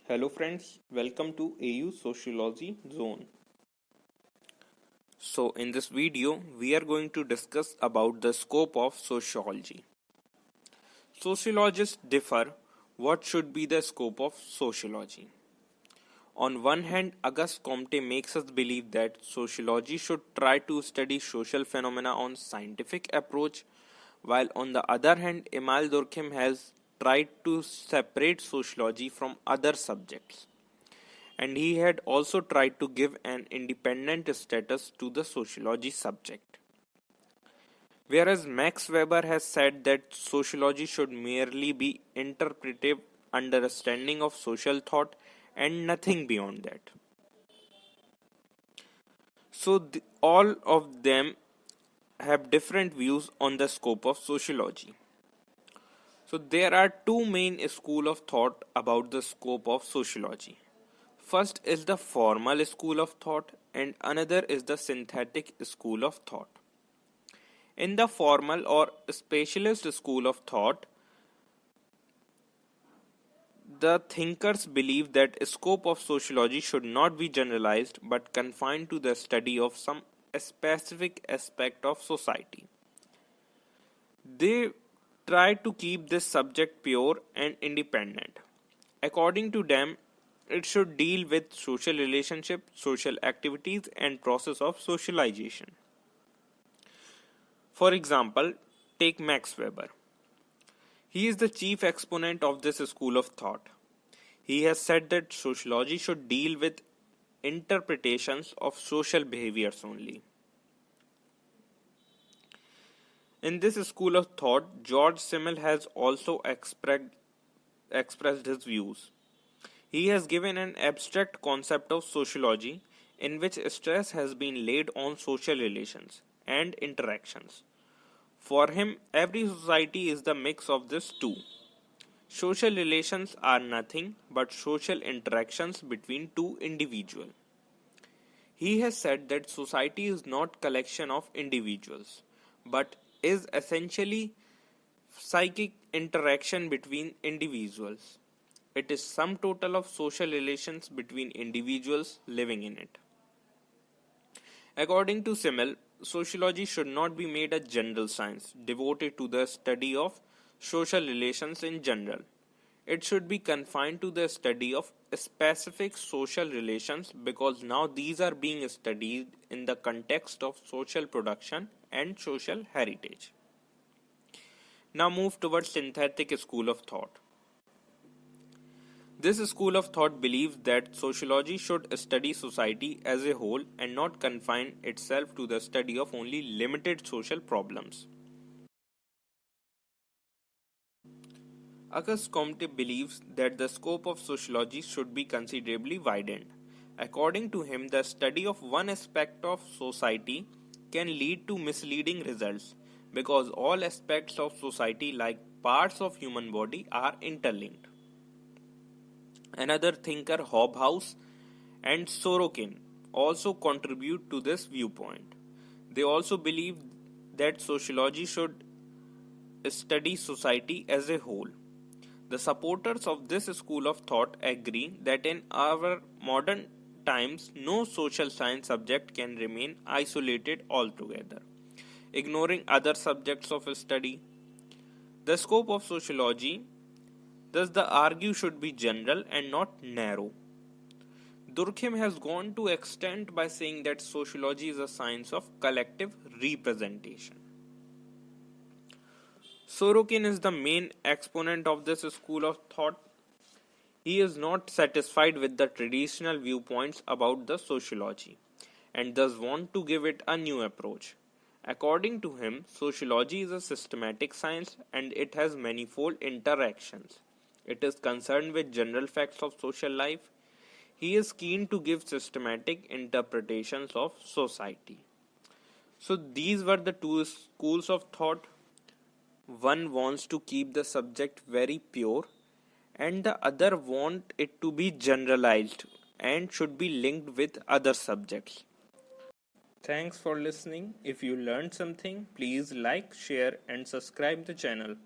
Hello friends, welcome to AU Sociology Zone. So in this video, we are going to discuss about the scope of sociology. Sociologists differ what should be the scope of sociology. On one hand, Auguste Comte makes us believe that sociology should try to study social phenomena on scientific approach, while on the other hand, Emile Durkheim has tried to separate sociology from other subjects. And he had also tried to give an independent status to the sociology subject. Whereas Max Weber has said that sociology should merely be interpretive understanding of social thought and nothing beyond that. So all of them have different views on the scope of sociology. So there are two main schools of thought about the scope of sociology. First is the formal school of thought and another is the synthetic school of thought. In the formal or specialist school of thought, the thinkers believe that scope of sociology should not be generalized but confined to the study of some specific aspect of society. They try to keep this subject pure and independent. According to them, it should deal with social relationships, social activities, and process of socialization. For example, take Max Weber. He is the chief exponent of this school of thought. He has said that sociology should deal with interpretations of social behaviors only. In this school of thought, George Simmel has also expressed his views. He has given an abstract concept of sociology in which stress has been laid on social relations and interactions. For him, every society is the mix of these two. Social relations are nothing but social interactions between two individuals. He has said that society is not collection of individuals, but is essentially psychic interaction between individuals. It is sum total of social relations between individuals living in it. According to Simmel, sociology should not be made a general science devoted to the study of social relations in general. It should be confined to the study of specific social relations because now these are being studied in the context of social production and social heritage. Now move towards synthetic school of thought. This school of thought believes that sociology should study society as a whole and not confine itself to the study of only limited social problems. Auguste Comte believes that the scope of sociology should be considerably widened. According to him, the study of one aspect of society can lead to misleading results because all aspects of society like parts of human body are interlinked. Another thinker, Hobhouse and Sorokin, also contribute to this viewpoint. They also believe that sociology should study society as a whole. The supporters of this school of thought agree that in our modern times, no social science subject can remain isolated altogether, ignoring other subjects of study. The scope of sociology, thus, the argue should be general and not narrow. Durkheim has gone to extent by saying that sociology is a science of collective representation. Sorokin is the main exponent of this school of thought. He is not satisfied with the traditional viewpoints about the sociology and thus want to give it a new approach. According to him, sociology is a systematic science and it has manifold interactions. It is concerned with general facts of social life. He is keen to give systematic interpretations of society. So these were the two schools of thought. One wants to keep the subject very pure and the other want it to be generalized and should be linked with other subjects. Thanks for listening. If you learned something, please like, share and subscribe the channel.